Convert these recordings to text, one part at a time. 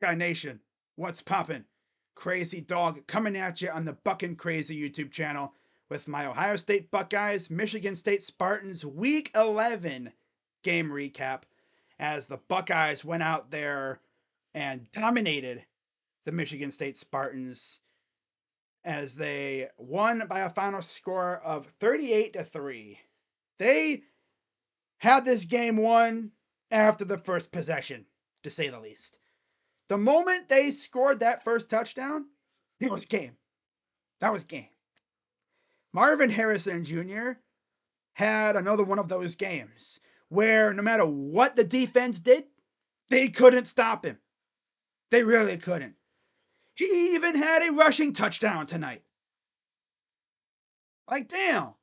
Buckeye Nation, what's poppin'? Crazy Dog coming at you on the Buckin' Crazy YouTube channel with my Ohio State Buckeyes, Michigan State Spartans Week 11 game recap as the Buckeyes went out there and dominated the Michigan State Spartans as they won by a final score of 38-3. They had this game won after the first possession, to say the least. The moment they scored that first touchdown, it was game. That was game. Marvin Harrison Jr. had another one of those games where no matter what the defense did, they couldn't stop him. They really couldn't. He even had a rushing touchdown tonight. Like, damn.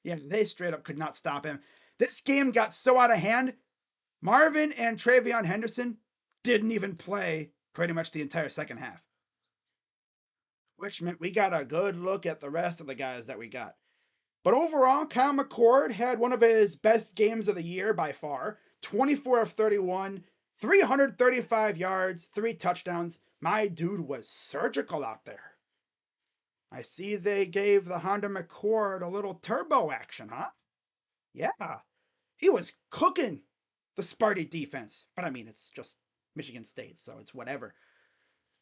Yeah, they straight up could not stop him. This game got so out of hand, Marvin and Travion Henderson didn't even play pretty much the entire second half. Which meant we got a good look at the rest of the guys that we got. But overall, Kyle McCord had one of his best games of the year by far. 24 of 31, 335 yards, 3 touchdowns. My dude was surgical out there. I see they gave the Honda McCord a little turbo action, huh? Yeah. He was cooking the Sparty defense. But I mean, it's just Michigan State, so it's whatever.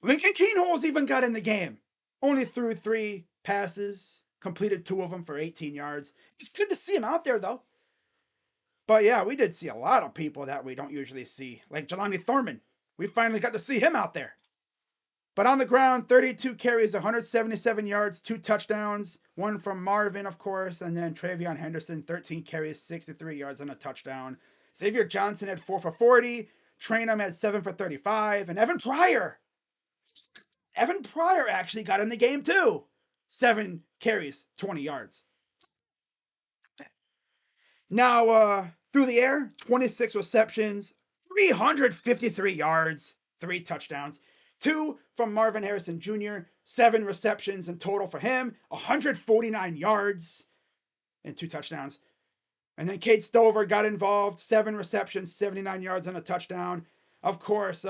Lincoln Keenholz even got in the game. Only threw 3 passes, completed 2 of them for 18 yards. It's good to see him out there, though. But yeah, we did see a lot of people that we don't usually see, like Jelani Thurman. We finally got to see him out there. But on the ground, 32 carries, 177 yards, 2 touchdowns, 1 from Marvin, of course, and then Travion Henderson, 13 carries, 63 yards, and a touchdown. Xavier Johnson had 4 for 40. Trainum had 7 for 35. And Evan Pryor actually got in the game too. 7 carries, 20 yards. Now, through the air, 26 receptions, 353 yards, 3 touchdowns. 2 from Marvin Harrison Jr., 7 receptions in total for him, 149 yards, and 2 touchdowns. And then Cade Stover got involved, 7 receptions, 79 yards, and a touchdown. Of course,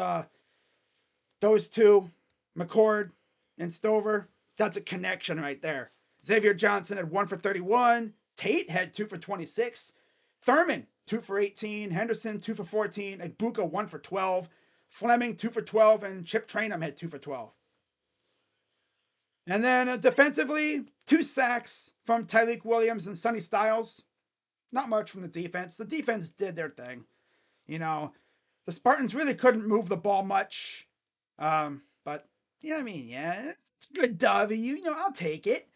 those two, McCord and Stover, that's a connection right there. Xavier Johnson had 1 for 31. Tate had 2 for 26. Thurman, 2 for 18. Henderson, 2 for 14. Egbuka, 1 for 12. Fleming, 2 for 12. And Chip Trainum had 2 for 12. And then defensively, 2 sacks from Tyleik Williams and Sonny Styles. Not much from the defense. The defense did their thing. You know, the Spartans really couldn't move the ball much. But, yeah, I mean, yeah, it's a good W. You know, I'll take it.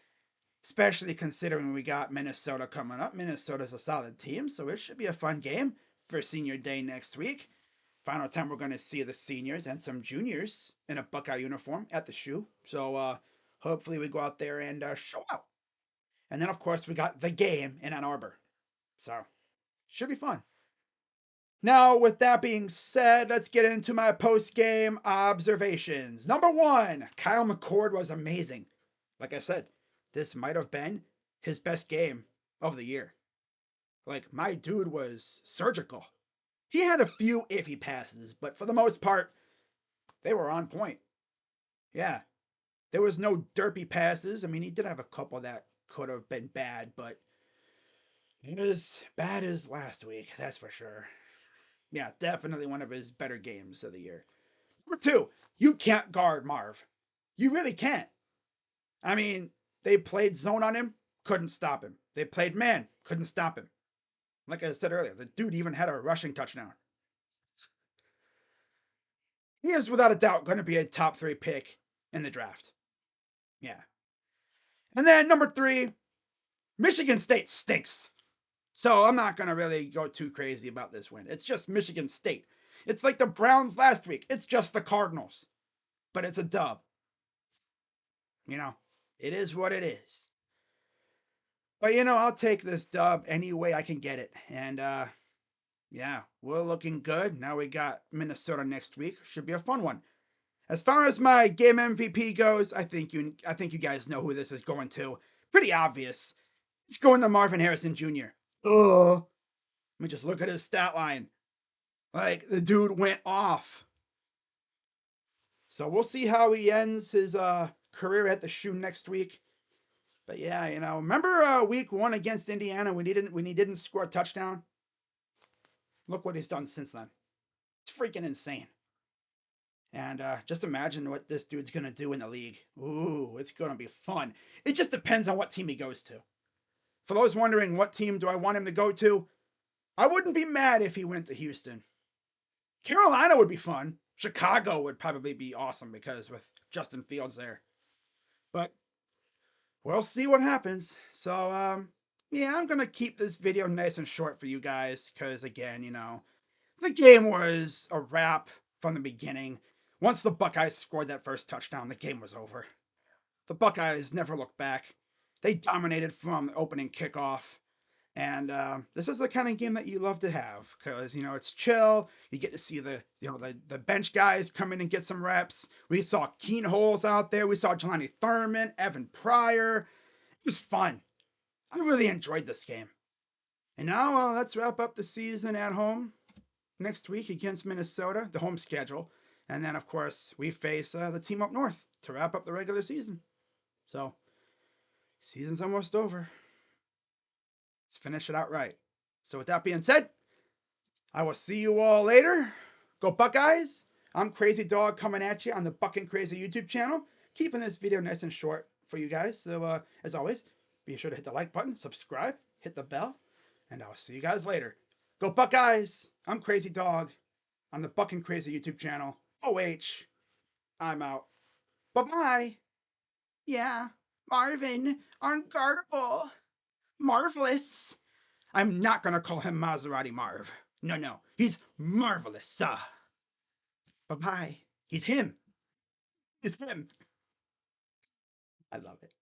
Especially considering we got Minnesota coming up. Minnesota's a solid team, so it should be a fun game for Senior Day next week. Final time we're going to see the seniors and some juniors in a Buckeye uniform at the shoe. So hopefully we go out there and show out. And then, of course, we got the game in Ann Arbor. So, should be fun. Now, with that being said, let's get into my post-game observations. Number 1, Kyle McCord was amazing. Like I said, this might have been his best game of the year. Like, my dude was surgical. He had a few iffy passes, but for the most part, they were on point. Yeah. There was no derpy passes. I mean, he did have a couple that could have been bad, but it as bad as last week, that's for sure. Yeah, definitely one of his better games of the year. Number 2, you can't guard Marv. You really can't. I mean, they played zone on him, couldn't stop him. They played man, couldn't stop him. Like I said earlier, the dude even had a rushing touchdown. He is without a doubt going to be a top 3 pick in the draft. Yeah. And then number 3, Michigan State stinks. So I'm not going to really go too crazy about this win. It's just Michigan State. It's like the Browns last week. It's just the Cardinals. But it's a dub. You know, it is what it is. But, you know, I'll take this dub any way I can get it. And, yeah, we're looking good. Now we got Minnesota next week. Should be a fun one. As far as my game MVP goes, I think you guys know who this is going to. Pretty obvious. It's going to Marvin Harrison Jr. Let me just look at his stat line. Like the dude went off. So we'll see how he ends his career at the shoe next week. But yeah, remember week 1 against Indiana when he didn't score a touchdown? Look what he's done since then. It's freaking insane. And just imagine what this dude's gonna do in the league. Ooh, it's gonna be fun. It just depends on what team he goes to. For those wondering what team do I want him to go to, I wouldn't be mad if he went to Houston. Carolina would be fun. Chicago would probably be awesome because with Justin Fields there. But we'll see what happens. So yeah, I'm gonna keep this video nice and short for you guys because again, the game was a wrap from the beginning. Once the Buckeyes scored that first touchdown, the game was over. The Buckeyes never looked back. They dominated from the opening kickoff. And this is the kind of game that you love to have because it's chill. You get to see the bench guys come in and get some reps. We saw Keen Holes out there. We saw Jelani Thurman, Evan Pryor. It was fun. I really enjoyed this game. And now let's wrap up the season at home next week against Minnesota, the home schedule. And then, of course, we face the team up north to wrap up the regular season. So, season's almost over. Let's finish it out right. So, with that being said, I will see you all later. Go Buckeyes. I'm Crazy Dog coming at you on the Buck and Crazy YouTube channel. Keeping this video nice and short for you guys. So, as always, be sure to hit the like button, subscribe, hit the bell, and I'll see you guys later. Go Buckeyes. I'm Crazy Dog on the Buck and Crazy YouTube channel. OH. I'm out. Bye-bye. Yeah. Marvin. Unguardable. Marvelous. I'm not going to call him Maserati Marv. No. He's marvelous. Bye-bye. He's him. He's him. I love it.